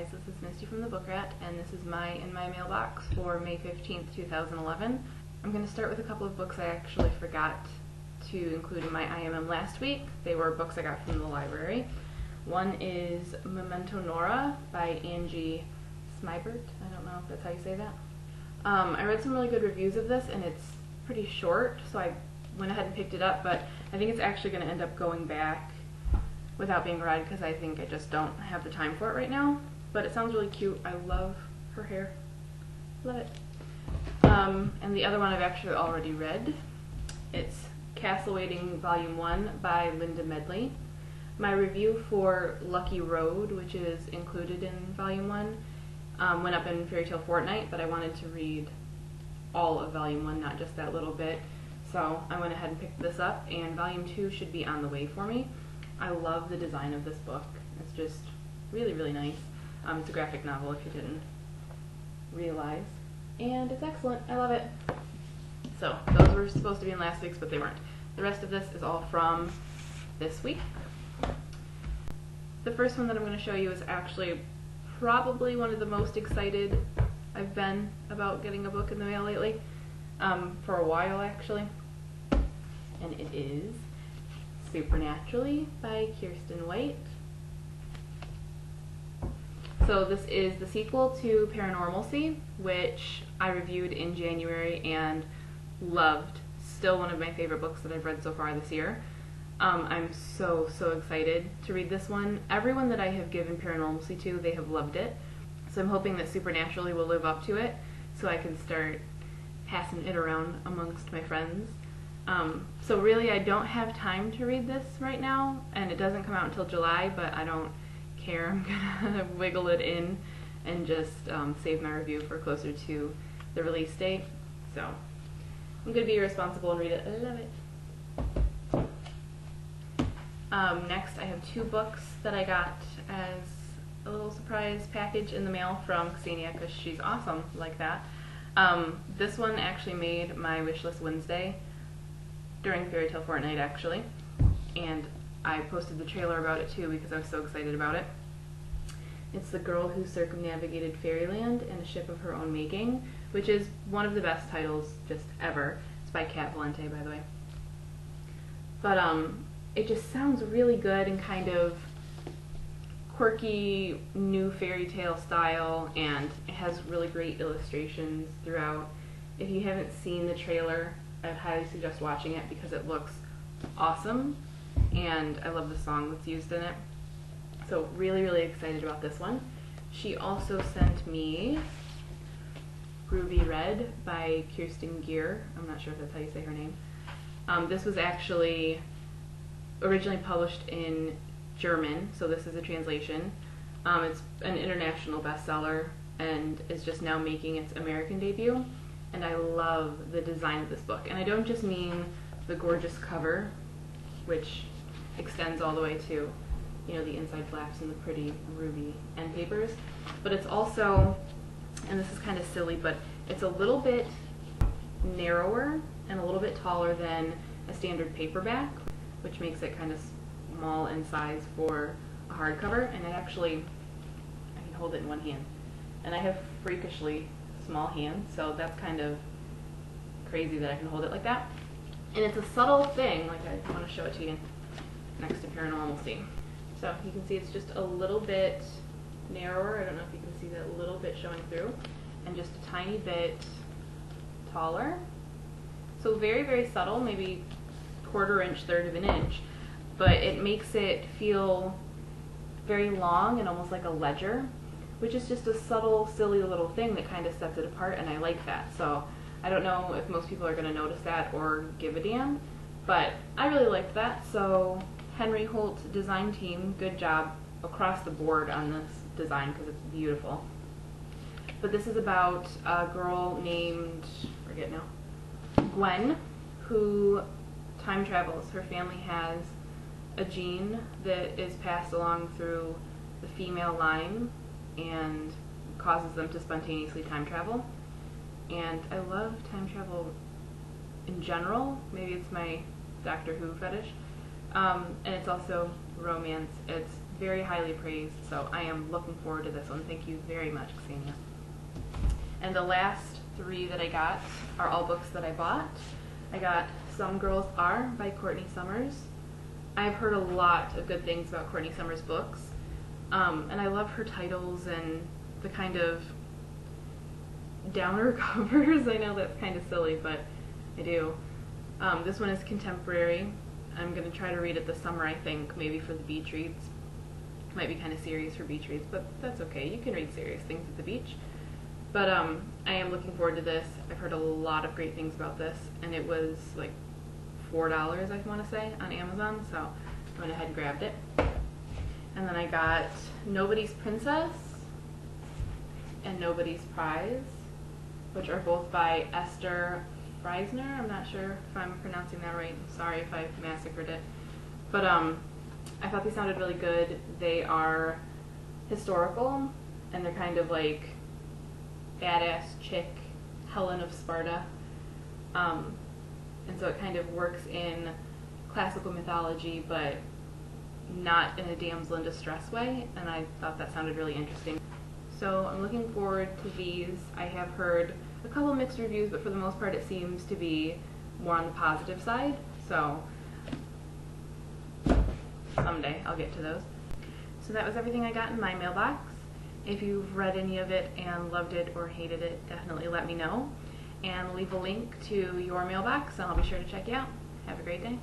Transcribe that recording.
guys, this is Misty from the Book Rat, and this is in my mailbox for May 15th, 2011. I'm going to start with a couple of books I actually forgot to include in my IMM last week. They were books I got from the library. One is Memento Nora by Angie Smybert. I don't know if that's how you say that. I read some really good reviews of this, and it's pretty short, so I went ahead and picked it up, but I think it's actually going to end up going back without being read because I think I just don't have the time for it right now. But it sounds really cute. I love her hair. Love it. And the other one I've actually already read. It's Castle Waiting Volume 1 by Linda Medley. My review for Lucky Road, which is included in Volume 1, went up in Fairy Tale Fortnight, but I wanted to read all of Volume 1, not just that little bit. So I went ahead and picked this up, and Volume 2 should be on the way for me. I love the design of this book. It's just really, really nice. It's a graphic novel, if you didn't realize. And it's excellent. I love it. So, those were supposed to be in last week's, but they weren't. The rest of this is all from this week. The first one that I'm going to show you is actually probably one of the most excited I've been about getting a book in the mail lately. For a while, actually. And it is Supernaturally by Kirsten White. So this is the sequel to Paranormalcy, which I reviewed in January and loved. Still one of my favorite books that I've read so far this year. I'm so excited to read this one. Everyone that I have given Paranormalcy to, they have loved it. So I'm hoping that Supernaturally will live up to it so I can start passing it around amongst my friends. So really I don't have time to read this right now, and it doesn't come out until July, but I don't care. I'm gonna wiggle it in and just save my review for closer to the release date. So I'm gonna be responsible and read it. I love it. Next I have two books that I got as a little surprise package in the mail from Ksenia because she's awesome like that. This one actually made my Wishlist Wednesday during Fairy Tale Fortnight, actually, and I posted the trailer about it too because I was so excited about it. It's The Girl Who Circumnavigated Fairyland in a Ship of Her Own Making, which is one of the best titles just ever. It's by Kat Valente, by the way. But it just sounds really good and kind of quirky new fairy tale style, and it has really great illustrations throughout. If you haven't seen the trailer, I'd highly suggest watching it because it looks awesome, and I love the song that's used in it. So really excited about this one. She also sent me Ruby Red by Kirsten Gier. I'm not sure if that's how you say her name. This was actually originally published in German, so this is a translation. It's an international bestseller and is just now making its American debut, and I love the design of this book. And I don't just mean the gorgeous cover, which extends all the way to, you know, the inside flaps and the pretty ruby end papers, but it's also, and this is kind of silly, but it's a little bit narrower and a little bit taller than a standard paperback, which makes it kind of small in size for a hardcover, and it actually, I can hold it in one hand. And I have freakishly small hands, so that's kind of crazy that I can hold it like that. And it's a subtle thing, like I want to show it to you next to Paranormalcy. So you can see it's just a little bit narrower, I don't know if you can see that little bit showing through, and just a tiny bit taller. So very subtle, maybe quarter inch, third of an inch, but it makes it feel very long and almost like a ledger, which is just a subtle, silly little thing that kind of sets it apart, and I like that. So I don't know if most people are going to notice that or give a damn, but I really liked that. So Henry Holt design team, good job across the board on this design because it's beautiful. But this is about a girl named, I forget now, Gwen, who time travels. Her family has a gene that is passed along through the female line and causes them to spontaneously time travel. And I love time travel in general. Maybe it's my Doctor Who fetish. And it's also romance. It's very highly praised, so I am looking forward to this one. Thank you very much, Ksenia. And the last 3 that I got are all books that I bought. I got Some Girls Are by Courtney Summers. I've heard a lot of good things about Courtney Summers' books, and I love her titles and the kind of downer covers. I know that's kind of silly, but I do. This one is contemporary. I'm going to try to read it this summer, I think, maybe for the beach reads. Might be kind of serious for beach reads, but that's okay. You can read serious things at the beach. But I am looking forward to this. I've heard a lot of great things about this, and it was like $4, I want to say, on Amazon, so I went ahead and grabbed it. And then I got Nobody's Princess and Nobody's Prize, which are both by Esther Freisner. I'm not sure if I'm pronouncing that right. I'm sorry if I massacred it. But I thought they sounded really good. They are historical, and they're kind of like badass chick Helen of Sparta. And so it kind of works in classical mythology, but not in a damsel in distress way, and I thought that sounded really interesting. So I'm looking forward to these. I have heard a couple mixed reviews, but for the most part it seems to be more on the positive side, so someday I'll get to those. So that was everything I got in my mailbox. If you've read any of it and loved it or hated it, definitely let me know. And leave a link to your mailbox, and I'll be sure to check you out. Have a great day.